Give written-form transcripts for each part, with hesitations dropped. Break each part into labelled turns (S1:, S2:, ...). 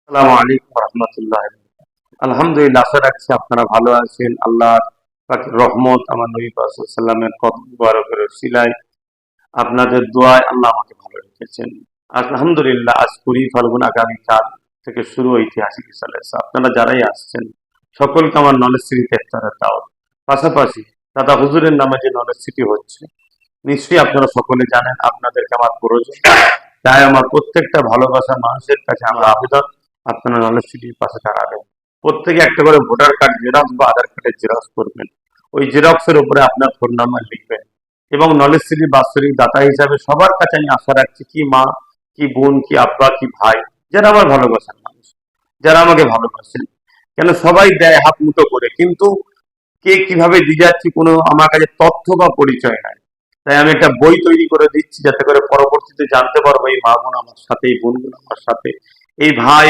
S1: আসসালামু আলাইকুম রহমতুল্লাহ। আলহামদুলিল্লাহ, আশা রাখছি আপনারা ভালো আছেন। আল্লাহ পাকের রহমত, আমার নবী পাক সাল্লাল্লাহু আলাইহি ওয়াসাল্লামের কদম মুবারকের উসিলায় আপনাদের দোয়ায় আল্লাহ আমাকে ভালো রেখেছেন। আলহামদুলিল্লাহ, আজ 20 ফাল্গুন, আগামীকাল থেকে শুরু ঐতিহাসিক ইসালে। আপনারা যারাই আসছেন সকলকে আমার নলেজ সিটিতে ইফতারের দাওয়াত। পাশাপাশি দাদা হুজুরের নামে যে নলেজ সিটি হচ্ছে, নিশ্চয়ই আপনারা সকলে জানেন আপনাদেরকে আমার প্রয়োজন। তাই আমার প্রত্যেকটা ভালোবাসা মানুষের কাছে আমার আবেদন, আপনারা নলেজ সিটির পাশে দাঁড়াবেন। প্রত্যেকে একটা করে ভোটার কার্ড জেরক্স বা আধার কার্ডের জেরক্স করবেন। ওই জেরক্সের উপরে আপনার ফোন নাম্বার লিখবেন এবং নলেজ সিটির বাৎসরিক দাতা হিসাবে সবার কাছে আমি আশা রাখছি, কি মা, কি বোন, কি আব্বা, কি ভাই, যারা আমার ভালোবাসার মানুষ, যারা আমাকে ভালোবাসেন। কেন সবাই দেয় হাত মুঠো করে, কিন্তু কে কিভাবে দিয়ে যাচ্ছি কোনো আমার কাছে তথ্য বা পরিচয় নাই। তাই আমি একটা বই তৈরি করে দিচ্ছি, যাতে করে পরবর্তীতে জানতে পারবো এই মা বোন আমার সাথে, এই বোন বোন আমার সাথে, এই ভাই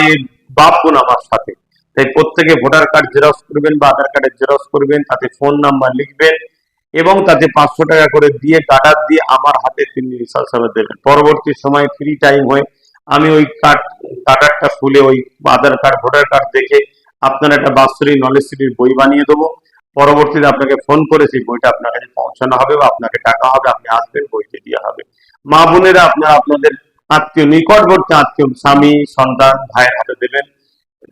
S1: বাপ বোন আমার সাথে। তাই প্রত্যেকে ভোটার কার্ড জেরক্স করবেন বা আধার কার্ডের জেরক্স করবেন, তাতে ফোন নাম্বার লিখবেন এবং তাতে 500 টাকা করে দিয়ে গার্ডার দিয়ে আমার হাতে তিনি রিসার্চ হিসাবে দেবেন। পরবর্তী সময় ফ্রি টাইম হয়ে আমি ওই গার্ডারটা খুলে ওই আধার কার্ড ভোটার কার্ড দেখে আপনার একটা বাৎসরিক নলেজ সিটির বই বানিয়ে দেবো। পরবর্তীতে আপনাকে ফোন করে সেই বইটা আপনার কাছে পৌঁছানো হবে বা আপনাকে টাকা হবে, আপনি আসবেন, বইটি দেওয়া হবে। মা বোনেরা আপনারা আপনাদের আত্মীয়, নিকটবর্তী আত্মীয়, স্বামী, সন্তান, ভাইয়ের হাতে দেবেন,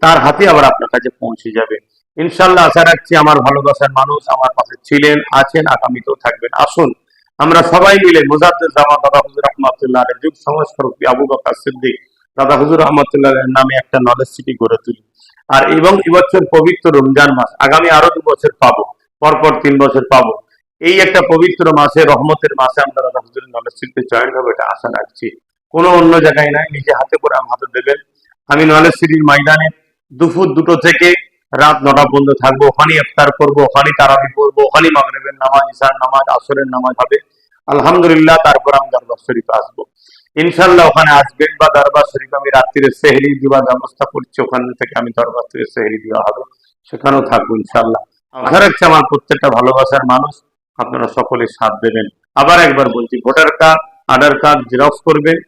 S1: তার হাতে আবার আপনার কাছে পৌঁছে যাবে। ইনশাল্লাহ আশা রাখছি আমার ভালোবাসার মানুষ আমার পাশে ছিলেন, আছেন, আগামীতেও থাকবেন। আসুন আমরা সবাই মিলে মুজাদ্দেদ জামান দাদা হুজুর রহমাতুল্লাহ আলাইহির যুগ সংস্কারক আবু বকর সিদ্দিক দাদা হুজুর রহমাতুল্লাহ আলাইহির নামে একটা নলেজ সিটি গড়ে তুলি। আর এবং এবছর পবিত্র রমজান মাস, আগামী আরো 2 বছর পাবো, পরপর 3 বছর পাবো। এই একটা পবিত্র মাসে, রহমতের মাসে আমরা দাদা হুজুরের নলেজ সিটিতে জয়েন হবে, এটা আশা রাখছি। কোনো অন্য জায়গায় নাই, নিজে হাতে করে আমার হাতে দেবেন। আমি নলেজ সিটির ময়দানে দুপুর 2টো থেকে রাত 9টা পর্যন্ত থাকবো। ওখানে ইফতার করবো, ওখানে তারাবি পড়বো, ওখানে মাগরিবের নামাজ, ইশার নামাজ, আসরের নামাজ হবে। আলহামদুলিল্লাহ, তারপর আমি দরবার শরীফে আসবো। ইনশাল্লাহ ওখানে আসবেন বা দরবার শরীফ আমি রাত্রিরে সেহরি দেওয়ার ব্যবস্থা করছি, ওখান থেকে আমি দরবার থেকে সেহরি দেওয়া হবে, সেখানেও থাকবো ইনশাল্লাহ। আশা রাখছি আমার প্রত্যেকটা ভালোবাসার মানুষ আপনারা সকলে সাথ দেবেন। আবার একবার বলছি, ভোটার কার্ড, আধার কার্ড জেরক্স করবেন।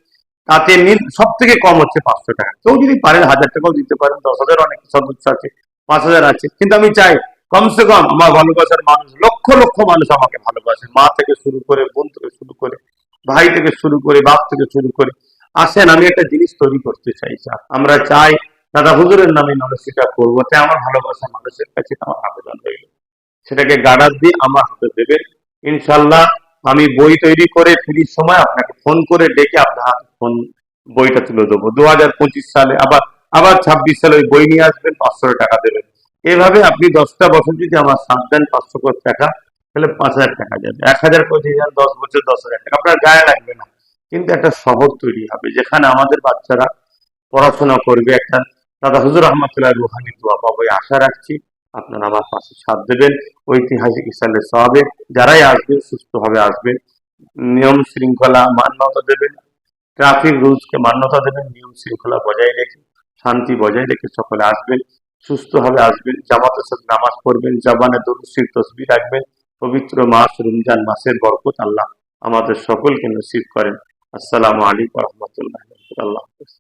S1: তাতে সব থেকে কম হচ্ছে 500 টাকা। কেউ যদি পারেন 1000 টাকাও দিতে পারেন, 10,000 অনেক সদস্য আছে, 5,000 আছে, কিন্তু আমি চাই কমসে কম আমার ভালোবাসার মানুষ, লক্ষ লক্ষ মানুষ আমাকে ভালোবাসে, মা থেকে শুরু করে, বোন থেকে শুরু করে, ভাই থেকে শুরু করে, বাপ থেকে শুরু করে। আসেন, আমি একটা জিনিস তৈরি করতে চাই, স্যার আমরা চাই দাদা হুজুরের নামে নলেজটা করবো। তাই আমার ভালোবাসা মানুষের কাছে আমার আবেদন রইল, সেটাকে গার্ডার দিয়ে আমার হাতে দেবেন। ইনশাল্লাহ আমি বই তৈরি করে ফ্রির সময় আপনাকে ফোন করে ডেকে আপনার হাতে ফোন বইটা তুলে দেবো। 2025 সালে আবার আবার 26 সালে ওই বই নিয়ে আসবেন, 500 টাকা দেবেন। এভাবে আপনি 10টা বছর যদি আমার সাথ দেন, 500 করে টাকা, তাহলে 5,000 টাকা যাবে। 1,000 করে দিয়ে যান, 10 বছর 10,000 টাকা, আপনার গায়ে লাগবে না। কিন্তু একটা শহর তৈরি হবে যেখানে আমাদের বাচ্চারা পড়াশোনা করবে, একটা দাদা হুজুর রহমতুল্লাহ রুহানি দোয়া পাবো, এই আশা রাখছি। আপনারা আমার পাশে সাথ দেবেন ঐতিহাসিক ইসালের সওয়াবে। যারাই আসবেন সুস্থভাবে আসবেন, নিয়ম শৃঙ্খলা মান্যতা দেবেন, ট্রাফিক রুলসকে মান্যতা দেবেন, নিয়ম শৃঙ্খলা বজায় রেখে, শান্তি বজায় রেখে সকলে আসবেন, সুস্থভাবে আসবেন, জামাতের সাথে নামাজ পড়বেন, জবানে দরুদ শরীফ তসবিহ রাখবেন। পবিত্র মাস রমজান মাসের বরকত আল্লাহ আমাদের সকলকে নসিব করেন। আসসালামু আলাইকুম রহমতুল্লাহ। আল্লাহ হাফেজ।